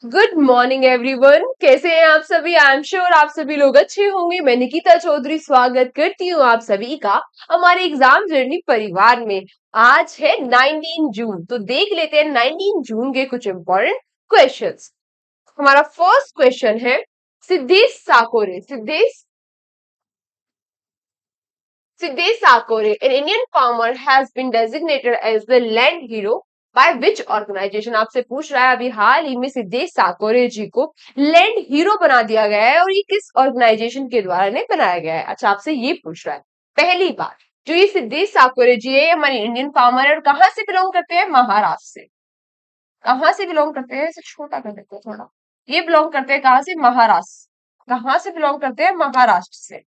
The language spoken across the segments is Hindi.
Good morning everyone. कैसे हैं आप सभी? आई एम श्योर आप सभी लोग अच्छे होंगे। मैं निकिता चौधरी स्वागत करती हूँ आप सभी का हमारे एग्जाम जर्नी परिवार में। आज है 19 जून, तो देख लेते हैं 19 जून के कुछ इंपॉर्टेंट क्वेश्चंस। हमारा फर्स्ट क्वेश्चन है, Siddhesh Sakore Siddesh Sakore, an Indian farmer, has been designated as the land hero by which organization? आपसे पूछ रहा है अभी हाल ही में सिद्धेश साकोरे जी को लैंड हीरो बना दिया गया है और ये किस ऑर्गेनाइजेशन के द्वारा ने बनाया गया है। अच्छा, आपसे ये पूछ रहा है। पहली बात, जो ये सिद्धेश साकोरे जी है, ये हमारे इंडियन फार्मर है और कहाँ से बिलोंग करते हैं? महाराष्ट्र से। कहाँ से बिलोंग करते हैं? इसे छोटा कर देते हैं थोड़ा। ये बिलोंग करते हैं कहाँ से? महाराष्ट्र। कहाँ से बिलोंग करते हैं? महाराष्ट्र से।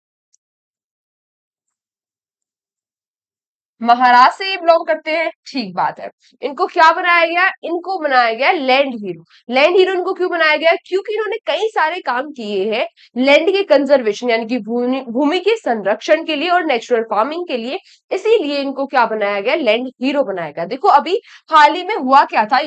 महाराष्ट्र से ये बिलोंग करते हैं, ठीक बात है। इनको क्या बनाया गया? इनको बनाया गया लैंड हीरो। लैंड हीरो इनको क्यों बनाया गया? क्योंकि इन्होंने कई सारे काम किए हैं लैंड के कंजर्वेशन यानी कि भूमि भूमि के संरक्षण के लिए और नेचुरल फार्मिंग के लिए। इसीलिए इनको क्या बनाया गया? लैंड हीरो बनाया गया। देखो अभी हाल ही में हुआ क्या था,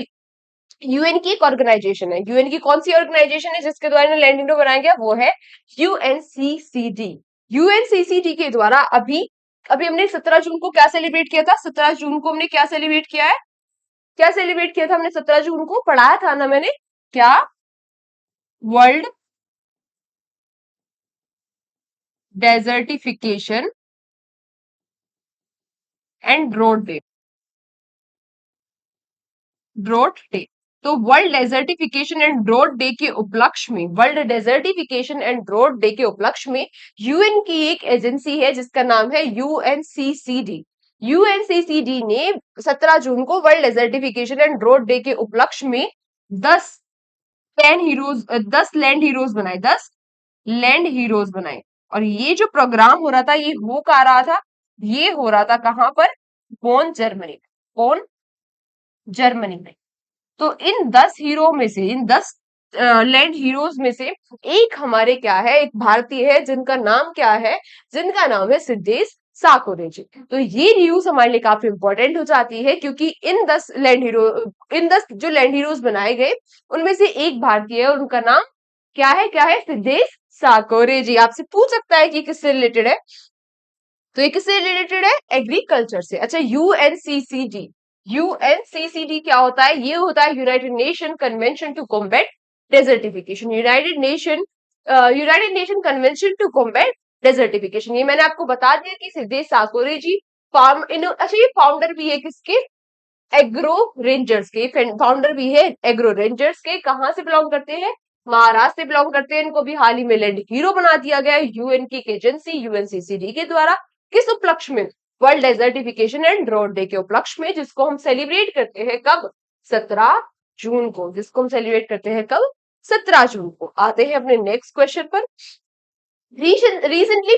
यूएन की एक ऑर्गेनाइजेशन है, यूएन की कौन सी ऑर्गेनाइजेशन है जिसके द्वारा लैंड हीरो बनाया गया? वो है यूएनसीसीडी। यूएनसीसीडी के द्वारा अभी अभी हमने 17 जून को क्या सेलिब्रेट किया था? 17 जून को हमने क्या सेलिब्रेट किया है? क्या सेलिब्रेट किया था हमने 17 जून को? पढ़ाया था ना मैंने, क्या? World desertification and drought day. Drought day. तो world desertification and drought day के उपलक्ष्य में, world desertification and drought day के उपलक्ष्य में यूएन की एक एजेंसी है जिसका नाम है यूएनसीसीडी। यूएनसीसीडी ने 17 जून को world desertification and drought day के उपलक्ष्य में 10 10 लैंड हीरोज बनाए, 10 लैंड हीरोज बनाए। और ये जो प्रोग्राम हो रहा था, ये हो कहा रहा था? ये हो रहा था कहां पर? बोन, जर्मनी में। बोन, जर्मनी में। तो इन 10 हीरो में से, इन 10 लैंड हीरोज में से एक हमारे क्या है? एक भारतीय है जिनका नाम क्या है? जिनका नाम है सिद्धेश साकोरे जी। तो ये न्यूज हमारे लिए काफी इंपॉर्टेंट हो जाती है क्योंकि इन 10 जो लैंड हीरोज बनाए गए उनमें से एक भारतीय है और उनका नाम क्या है? क्या है? सिद्धेश साकोरे जी। आपसे पूछ सकता है कि किससे रिलेटेड है, तो ये किससे रिलेटेड है? एग्रीकल्चर से। अच्छा, यूएनसीसीडी, यूएनसीसीडी क्या होता है? ये होता है United Nation convention to combat desertification. United Nation convention to combat desertification. ये मैंने आपको बता दिया कि सिद्धेश साकोरे जी अच्छा, ये फाउंडर भी है किसके? एग्रो रेंजर्स के। फाउंडर भी है एग्रो रेंजर्स के। कहां से बिलोंग करते हैं? महाराष्ट्र से बिलोंग करते हैं। इनको भी हाल ही में लैंड हीरो बना दिया गया है यूएन की एजेंसी यूएनसीसीडी के द्वारा। किस उपलक्ष्य में? World desertification and drought day के उपलक्ष्य में, जिसको हम सेलिब्रेट करते हैं कब? 17 जून को। जिसको हम सेलिब्रेट करते हैं कब? 17 जून को। आते हैं अपने नेक्स्ट क्वेश्चन पर। रिसेंटली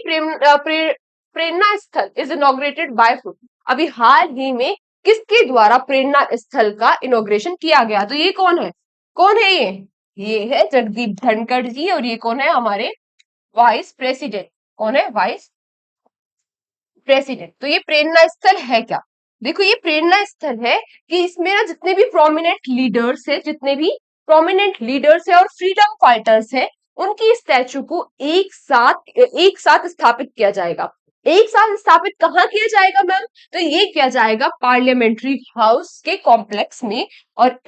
प्रेरणा स्थल इज इनॉग्रेटेड बाय हू? अभी हाल ही में किसके द्वारा प्रेरणा स्थल का इनॉग्रेशन किया गया? तो ये कौन है? कौन है ये है जगदीप धनखड़ जी। और ये कौन है? हमारे वाइस प्रेसिडेंट। कौन है? Vice president. तो ये प्रेरणा स्थल है क्या? देखो, ये प्रेरणा स्थल है कि इसमें ना जितने भी प्रोमिनेंट लीडर्स है, जितने भी प्रोमिनेंट लीडर्स है और फ्रीडम फाइटर्स है, उनकी स्टैचू को एक साथ स्थापित किया जाएगा। एक साथ स्थापित कहाँ किया जाएगा मैम? तो ये किया जाएगा पार्लियामेंट्री हाउस के कॉम्प्लेक्स में। और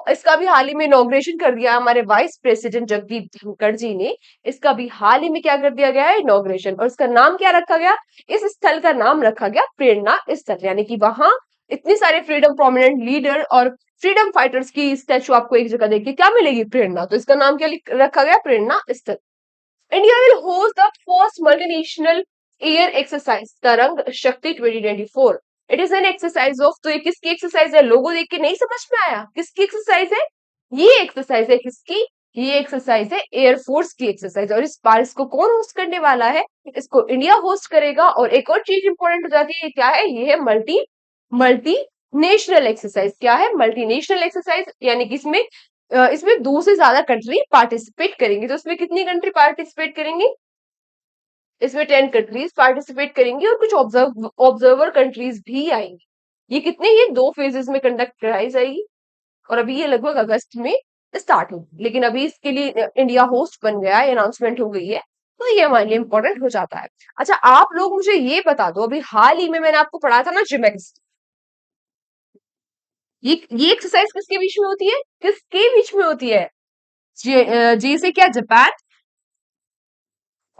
इसका भी हाल ही में इनॉग्रेशन कर दिया हमारे वाइस प्रेसिडेंट जगदीप धनखड़ जी ने। इसका भी हाल ही में क्या कर दिया गया है? इनॉग्रेशन। और इसका नाम क्या रखा गया? इस स्थल का नाम रखा गया प्रेरणा स्थल। यानी कि वहां इतने सारे फ्रीडम प्रोमिनेंट लीडर और फ्रीडम फाइटर्स की स्टैचू आपको एक जगह देख के क्या मिलेगी? प्रेरणा। तो इसका नाम क्या रखा गया? प्रेरणा स्थल। India will host the first multinational air exercise तरंग शक्ति 2024। It is an exercise of, तो ये किसकी एक्सरसाइज है? लोगो देख के नहीं समझ में आया? किसकी एक्सरसाइज है? ये एक्सरसाइज है किसकी? ये एक्सरसाइज है एयरफोर्स की एक्सरसाइज। और इस बार इसको कौन होस्ट करने वाला है? इसको इंडिया होस्ट करेगा। और एक और चीज इंपॉर्टेंट हो जाती है, क्या है? ये है मल्टी नेशनल एक्सरसाइज। क्या है? Multinational exercise. यानी कि इसमें 2 से ज्यादा कंट्री पार्टिसिपेट करेंगे। तो इसमें कितनी कंट्री पार्टिसिपेट करेंगी? इसमें 10 कंट्रीज पार्टिसिपेट करेंगी और कुछ ऑब्जर्वर कंट्रीज भी आएंगी। ये कितने? ये 2 फेजेस में कंडक्ट कराई जाएगी। और अभी ये लगभग अगस्त में स्टार्ट होगी, लेकिन अभी इसके लिए इंडिया होस्ट बन गया है, अनाउंसमेंट हो गई है, तो ये हमारे लिए इंपॉर्टेंट हो जाता है। अच्छा, आप लोग मुझे ये बता दो, अभी हाल ही में मैंने आपको पढ़ा था ना जिमेक्स, ये एक्सरसाइज किसके बीच में होती है, किसके बीच में होती है? जी से क्या, जापान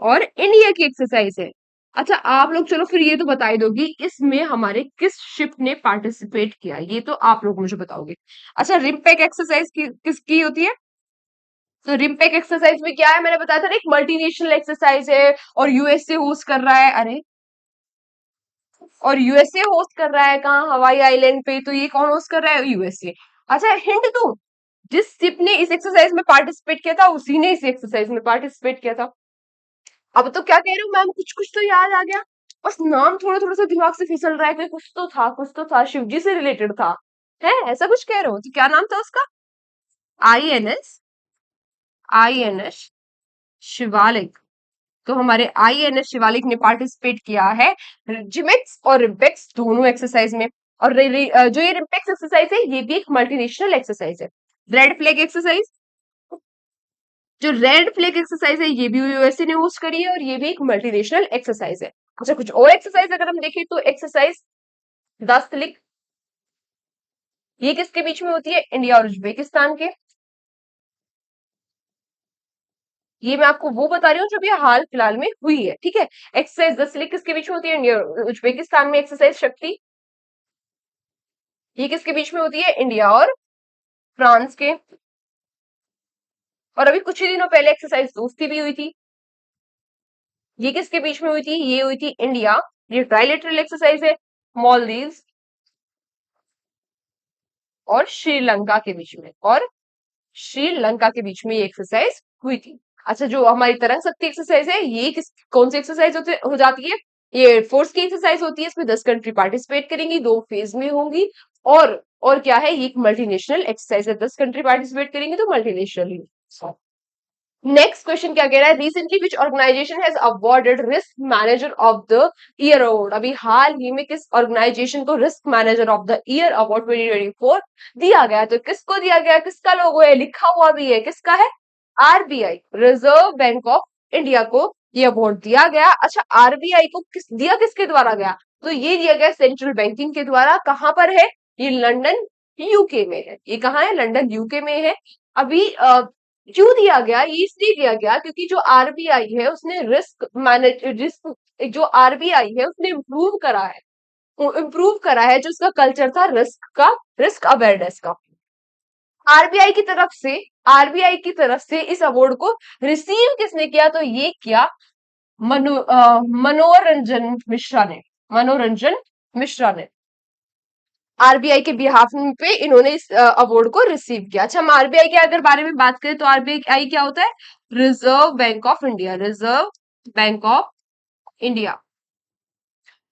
और इंडिया की एक्सरसाइज है। अच्छा, आप लोग चलो फिर ये तो बता ही दोगी इसमें हमारे किस शिप ने पार्टिसिपेट किया, ये तो आप लोग मुझे बताओगे। अच्छा, रिम्पेक एक्सरसाइज किसकी होती है? तो रिम्पेक एक्सरसाइज में क्या है, मैंने बताया था ना, एक मल्टीनेशनल एक्सरसाइज है और यूएसए होस्ट कर रहा है। अरे, और यूएसए होस्ट कर रहा है कहाँ, हवाई आइलैंड पे, तो ये कौन होस्ट कर रहा है, यूएसए। अच्छा, हिंट दूं, जिस शिप ने इस एक्सरसाइज में पार्टिसिपेट किया था उसी ने इस एक्सरसाइज में पार्टिसिपेट किया था। अब तो क्या कह रही हूँ मैम, कुछ कुछ तो याद आ गया, बस नाम थोड़ा थोड़ा सा दिमाग से फिसल रहा है कि कुछ तो था, कुछ तो था, शिव जी से रिलेटेड था, है ऐसा कुछ कह रहे हो, तो क्या नाम था उसका? INS, INS Shivalik. तो हमारे आईएनएस शिवालिक ने पार्टिसिपेट किया है जिमेक्स और रिम्पेक्स दोनों एक्सरसाइज में। और जो ये रिम्पेक्स एक्सरसाइज है ये भी एक मल्टीनेशनल एक्सरसाइज है। रेड फ्लैग एक्सरसाइज, जो रेड फ्लैग एक्सरसाइज है ये भी यूएसए ने होस्ट करी है और ये भी एक मल्टीनेशनल एक्सरसाइज है। अच्छा, कुछ और एक्सरसाइज अगर हम देखें तो एक्सरसाइज 10 क्लिक, ये किसके बीच में होती है, इंडिया और उज्बेकिस्तान के। ये मैं आपको वो बता रही हूँ जो भी हाल फिलहाल में हुई है, ठीक है। एक्सरसाइज 10 क्लिक किसके बीच में होती है, इंडिया और उज्बेकिस्तान में। एक्सरसाइज शक्ति, ये किसके बीच में होती है, इंडिया और फ्रांस के। और अभी कुछ ही दिनों पहले एक्सरसाइज दोस्ती भी हुई थी, ये किसके बीच में हुई थी, ये हुई थी इंडिया, ये ट्राइलेटरल एक्सरसाइज है, मालदीव्स और श्रीलंका के बीच में, और श्रीलंका के बीच में ये एक्सरसाइज हुई थी। अच्छा, जो हमारी तरंग शक्ति एक्सरसाइज है ये किस कौन सी एक्सरसाइज हो जाती है, ये एयरफोर्स की एक्सरसाइज होती है, इसमें 10 कंट्री पार्टिसिपेट करेंगी, 2 फेज में होंगी। और क्या है, ये एक मल्टीनेशनल एक्सरसाइज है, 10 कंट्री पार्टिसिपेट करेंगी तो मल्टीनेशनल। नेक्स्ट क्वेश्चन क्या कह रहा है, recently which organisation has awarded risk manager of the year award. अभी हाल ही में किस ऑर्गेनाइजेशन को risk manager of the year award 2024 दिया गया, तो किसको दिया गया, किसका लोगो है, लिखा हुआ भी है, किसका है, RBI, reserve bank of India को ये अवार्ड दिया गया। अच्छा, आरबीआई को किसके द्वारा गया, तो ये दिया गया सेंट्रल बैंकिंग के द्वारा। कहां पर है, ये लंदन यूके में है, ये कहाँ है, लंदन यूके में है। अभी क्यों दिया गया, ये इसलिए दिया गया क्योंकि जो आरबीआई है उसने रिस्क, जो आरबीआई है उसने इम्प्रूव करा है जो उसका कल्चर था रिस्क का, रिस्क अवेयरनेस का। आरबीआई की तरफ से आरबीआई की तरफ से इस अवार्ड को रिसीव किसने किया, तो ये किया मनोरंजन मिश्रा ने, मनोरंजन मिश्रा ने आरबीआई के बिहाफ पे इन्होंने इस अवार्ड को रिसीव किया। अच्छा, हम आरबीआई के अगर बारे में बात करें तो आरबीआई क्या होता है, reserve bank of India, reserve bank of India.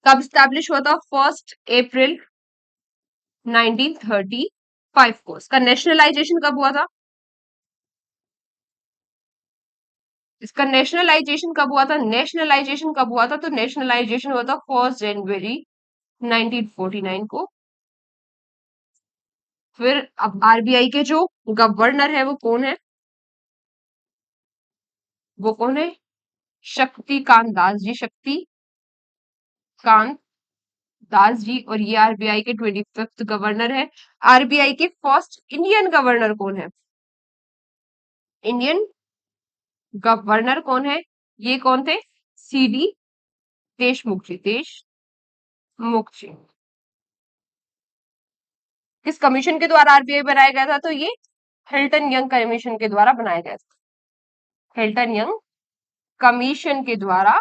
कब स्टैब्लिश हुआ था, 1 अप्रैल 1935 को। इसका नेशनलाइजेशन कब हुआ था, इसका नेशनलाइजेशन कब हुआ था, नेशनलाइजेशन कब हुआ था, तो नेशनलाइजेशन हुआ था 1 जनवरी 1949 को। फिर अब आरबीआई के जो गवर्नर है वो कौन है, वो कौन है, शक्तिकांत दास जी, शक्तिकांत दास जी, और ये आरबीआई के 25th गवर्नर है। आरबीआई के फर्स्ट इंडियन गवर्नर कौन है, इंडियन गवर्नर कौन है, ये कौन थे, सीडी देशमुख जी, देशमुख जी। किस कमीशन के द्वारा आरबीआई बनाया गया था, तो ये हिल्टन यंग कमीशन के द्वारा बनाया गया था, हिल्टन यंग कमीशन के द्वारा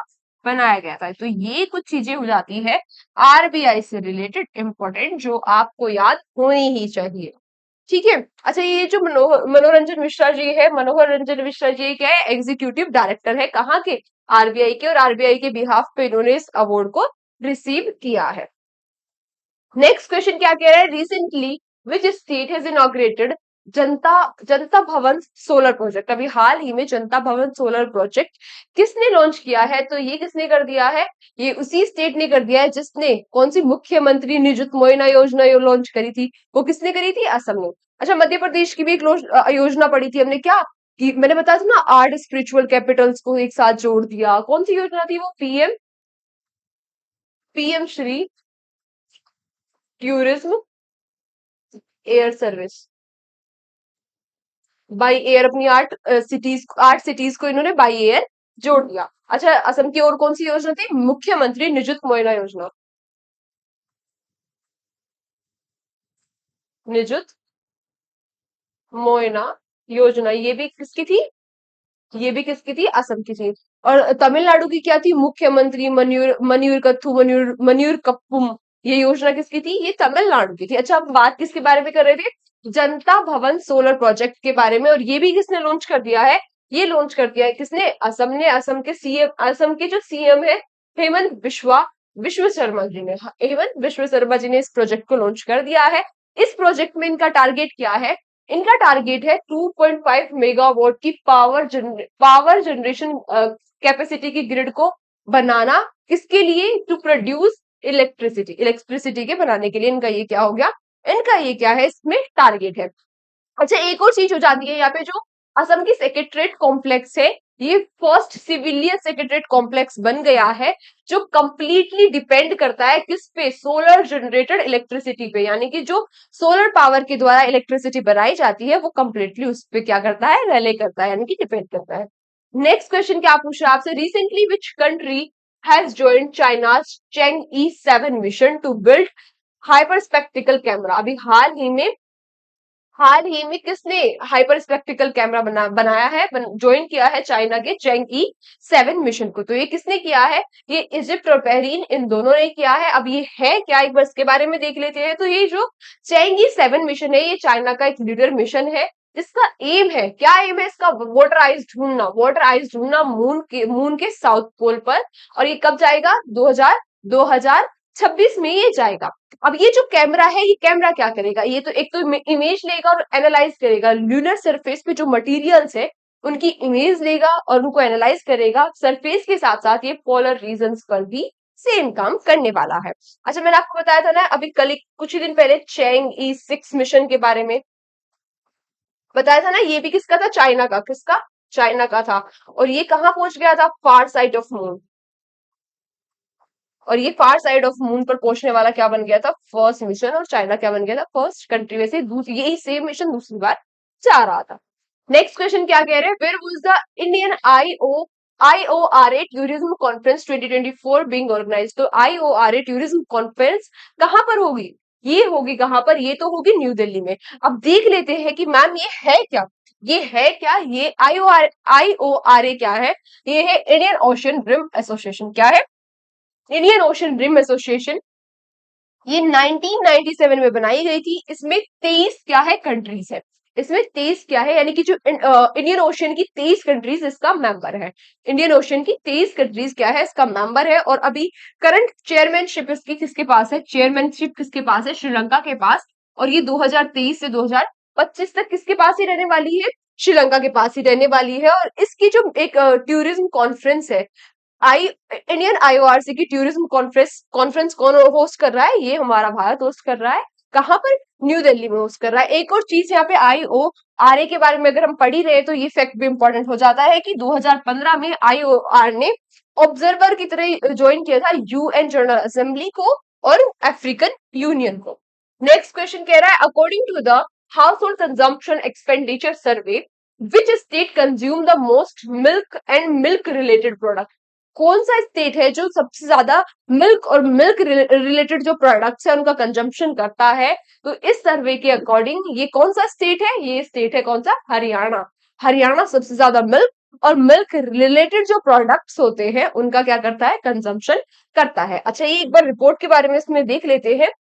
बनाया गया था। तो ये कुछ चीजें हो जाती है आरबीआई से रिलेटेड इंपॉर्टेंट, जो आपको याद होनी ही चाहिए, ठीक है। अच्छा, ये जो मनोरंजन मिश्रा जी है, मनोहर रंजन मिश्रा जी क्या है, एग्जीक्यूटिव डायरेक्टर है, कहाँ के, आरबीआई के, और आरबीआई के बिहाफ पे इन्होंने इस अवार्ड को रिसीव किया है। नेक्स्ट क्वेश्चन क्या कह रहा है, recently which state has inaugurated जनता जनता भवन सोलर प्रोजेक्ट। अभी हाल ही में जनता भवन सोलर प्रोजेक्ट किसने लॉन्च किया है, तो ये किसने कर दिया है, ये उसी स्टेट ने कर दिया है जिसने कौन सी मुख्यमंत्री निजुत मोइना योजना लॉन्च करी थी, वो किसने करी थी, असम ने। अच्छा, मध्य प्रदेश की भी एक योजना पड़ी थी हमने, क्या कि मैंने बताया था ना, आर्ट स्पिरिचुअल कैपिटल्स को एक साथ जोड़ दिया। कौन सी योजना थी वो? PM, PM Shri tourism air service, by air. अपनी आठ सिटीज को इन्होंने बाई एयर जोड़ दिया। अच्छा, असम की और कौन सी योजना थी? मुख्यमंत्री निजुत मोइना योजना, निजुत मोइना योजना, ये भी किसकी थी? ये भी किसकी थी? असम की थी। और तमिलनाडु की क्या थी? मुख्यमंत्री मन्यूर मन्यूर कत्थु मन्यूर मन्यूर कप्पुम, ये योजना किसकी थी? ये तमिलनाडु की थी। अच्छा, हम बात किसके बारे में कर रहे थे? जनता भवन सोलर प्रोजेक्ट के बारे में। और ये भी किसने लॉन्च कर दिया है? ये लॉन्च कर दिया है किसने? असम ने। असम के सीएम, असम के जो सीएम है विश्व शर्मा जी ने। हेमंत विश्व शर्मा जी ने इस प्रोजेक्ट को लॉन्च कर दिया है। इस प्रोजेक्ट में इनका टारगेट क्या है? इनका टारगेट है 2.5 मेगावाट की पावर जनरेशन कैपेसिटी की ग्रिड को बनाना। किसके लिए? टू प्रोड्यूस इलेक्ट्रिसिटी, इलेक्ट्रिसिटी के बनाने के लिए इनका ये क्या हो गया? इनका ये क्या है? इसमें टारगेट है। अच्छा, एक और चीज हो जाती है यहाँ पे, जो असम की सेक्रेटरीट कॉम्प्लेक्स है, ये फर्स्ट सिविलियन सेक्रेटरीट कॉम्प्लेक्स बन गया है, जो कंप्लीटली डिपेंड करता है किस पे? सोलर जनरेटेड इलेक्ट्रिसिटी पे। यानी कि जो सोलर पावर के द्वारा इलेक्ट्रिसिटी बनाई जाती है, वो कंप्लीटली उस पे क्या करता है? रिले करता है, यानी कि डिपेंड करता है। नेक्स्ट क्वेश्चन क्या पूछ रहा है आपसे? Recently which country has joint China's Chang'e 7 mission to build hyperspectral camera? अभी हाल ही में किसने हाइपर स्पेक्टिकल कैमरा बनाया है, ज्वाइन किया है चाइना के चेंग ई 7 मिशन को? तो ये किसने किया है? ये इजिप्ट और बहरीन, इन दोनों ने किया है। अब ये है क्या, एक बार इसके बारे में देख लेते हैं। तो ये जो चेंग ई 7 मिशन है, ये चाइना का एक लीडर मिशन है, जिसका एम है, क्या एम है इसका? वाटर आइस ढूंढना मून के साउथ पोल पर। और ये कब जाएगा? 2026 में ये जाएगा। अब ये जो कैमरा है, ये कैमरा क्या करेगा? ये तो एक तो इमेज लेगा और एनालाइज करेगा ल्यूनर सरफेस पे जो मटेरियल्स है, उनकी इमेज लेगा और उनको एनालाइज करेगा। सरफेस के साथ साथ ये पोलर रीजन्स पर भी सेम काम करने वाला है। अच्छा, मैंने आपको बताया था ना अभी कल कुछ ही दिन पहले चेंग ई 6 मिशन के बारे में बताया था ना, ये भी किसका था? चाइना का। किसका? चाइना का था। और ये कहाँ पहुंच गया था? फार साइड ऑफ मून। और ये फार साइड ऑफ मून पर पहुंचने वाला क्या बन गया था? First mission. और चाइना क्या बन गया था? First country. वैसे दूसरी, यही सेम मिशन दूसरी बार जा रहा था। नेक्स्ट क्वेश्चन क्या कह रहे हैं? Where was the Indian IORA tourism conference 2024 being organised? तो IORA टूरिज्म कॉन्फ्रेंस कहां पर होगी? ये होगी कहां पर? ये तो होगी न्यू दिल्ली में। अब देख लेते हैं कि मैम ये है क्या? ये है क्या? ये IORA क्या है? ये है इंडियन ओशन रिम एसोसिएशन। क्या है? Indian ocean rim association. ये 1997 में बनाई गई थी। इसमें 23 क्या है? कंट्रीज है। इसमें 23 क्या है? यानी कि जो इंडियन ओशन की 23 कंट्रीज इसका मेंबर है। इंडियन ओशन की 23 कंट्रीज क्या है? इसका मेंबर है। और अभी करंट चेयरमैनशिप इसकी किसके पास है? चेयरमैनशिप किसके पास है? श्रीलंका के पास। और ये 2023 से 2025 तक किसके पास ही रहने वाली है? श्रीलंका के पास ही रहने वाली है। और इसकी जो एक टूरिज्म कॉन्फ्रेंस है, आई इंडियन IORC की टूरिज्म कॉन्फ्रेंस कौन होस्ट कर रहा है? ये हमारा भारत होस्ट कर रहा है। कहां पर? न्यू दिल्ली में होस्ट कर रहा है। एक और चीज यहाँ पे IORA के बारे में अगर हम पढ़ ही रहे तो ये फैक्ट भी इंपॉर्टेंट हो जाता है कि 2015 में IOR ने ऑब्जर्वर की तरह ज्वाइन किया था UN जनरल असेंबली को और अफ्रीकन यूनियन को। नेक्स्ट क्वेश्चन कह रहा है, according to the household consumption expenditure survey, which state consume the most milk and milk related product? कौन सा स्टेट है जो सबसे ज्यादा मिल्क और मिल्क रिलेटेड जो प्रोडक्ट्स है उनका कंजम्पशन करता है? तो इस सर्वे के अकॉर्डिंग ये कौन सा स्टेट है? ये स्टेट है कौन सा? हरियाणा। हरियाणा सबसे ज्यादा मिल्क और मिल्क रिलेटेड जो प्रोडक्ट्स होते हैं उनका क्या करता है? कंजम्पशन करता है। अच्छा, ये एक बार रिपोर्ट के बारे में इसमें देख लेते हैं,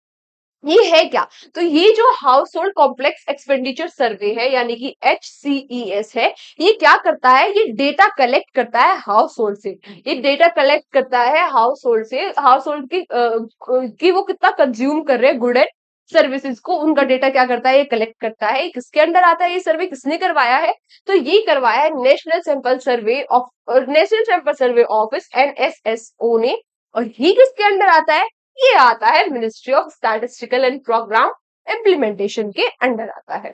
ये है क्या? तो ये जो हाउस होल्ड कॉम्प्लेक्स एक्सपेंडिचर सर्वे है, यानी कि HCES है, ये क्या करता है? ये डेटा कलेक्ट करता है हाउस होल्ड से। ये डेटा कलेक्ट करता है हाउस होल्ड से, हाउस होल्ड की वो कितना कंज्यूम कर रहे हैं गुड एंड सर्विसेज को, उनका डेटा क्या करता है? ये कलेक्ट करता है। ये किसके अंडर आता है? ये सर्वे किसने करवाया है? तो ये करवाया है national sample survey office NSSO ने। और ये किसके अंडर आता है? ये आता है ministry of statistical and programme implementation के अंडर आता है।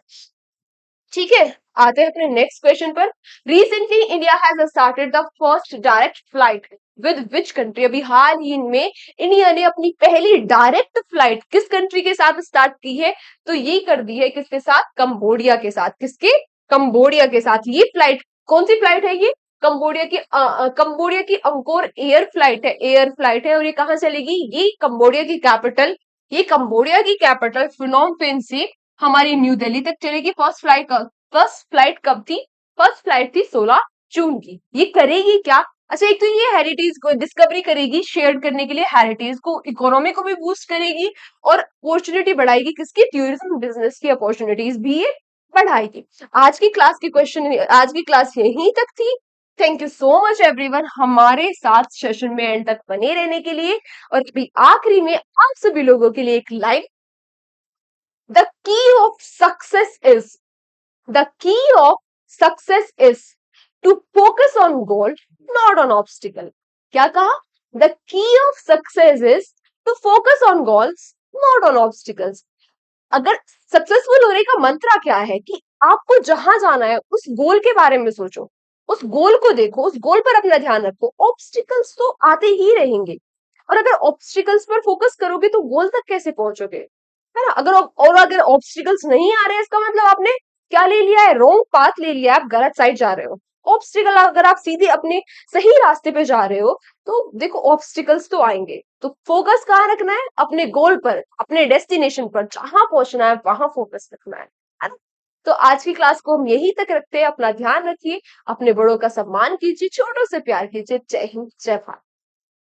ठीक है, आते हैं अपने नेक्स्ट क्वेश्चन पर। Recently India has started the first direct flight with which country? अभी हाल ही में इंडिया ने अपनी पहली डायरेक्ट फ्लाइट किस कंट्री के साथ स्टार्ट की है? तो ये कर दी है किसके साथ? कंबोडिया के साथ। किसके? कंबोडिया के साथ। ये फ्लाइट कौन सी फ्लाइट है? ये कंबोडिया की अंकोर एयर फ्लाइट है, एयर फ्लाइट है। और ये कहां चलेगी? ये कंबोडिया की कैपिटल फिनोम पेन से हमारी न्यू दिल्ली तक चलेगी। फर्स्ट फ्लाइट कब थी? फर्स्ट फ्लाइट थी 16 जून की। ये करेगी क्या? अच्छा, एक तो ये हेरिटेज को डिस्कवरी करेगी, शेयर करने के लिए हेरिटेज को, इकोनॉमी को भी बूस्ट करेगी और अपॉर्चुनिटी बढ़ाएगी। किसकी? टूरिज्म बिजनेस की अपॉर्चुनिटीज भी ये बढ़ाएगी। आज की क्लास यहीं तक थी। Thank you so much everyone हमारे साथ सेशन में एंड तक बने रहने के लिए। और अभी आखिरी में आप सभी लोगों के लिए एक line, the key of success is The key of success is to focus on goal, not on obstacle. क्या कहा? The key of success is to focus on goals, not on obstacles. अगर सक्सेसफुल होने का मंत्र क्या है कि आपको जहां जाना है उस गोल के बारे में सोचो, उस गोल को देखो, उस गोल पर अपना ध्यान रखो। ऑब्स्टिकल्स तो आते ही रहेंगे और अगर ऑब्स्टिकल्स पर फोकस करोगे तो गोल तक कैसे पहुंचोगे, है ना? अगर ऑब्स्टिकल्स नहीं आ रहे हैं इसका मतलब आपने क्या ले लिया है? रॉन्ग पाथ ले लिया है, आप गलत साइड जा रहे हो। ऑब्स्टिकल अगर आप सीधे अपने सही रास्ते पे जा रहे हो तो देखो ऑब्स्टिकल्स तो आएंगे। तो फोकस कहाँ रखना है? अपने गोल पर, अपने डेस्टिनेशन पर, जहां पहुंचना है वहां फोकस रखना है ना? तो आज की क्लास को हम यहीं तक रखते हैं। अपना ध्यान रखिए, अपने बड़ों का सम्मान कीजिए, छोटों से प्यार कीजिए। जय हिंद, जय भारत।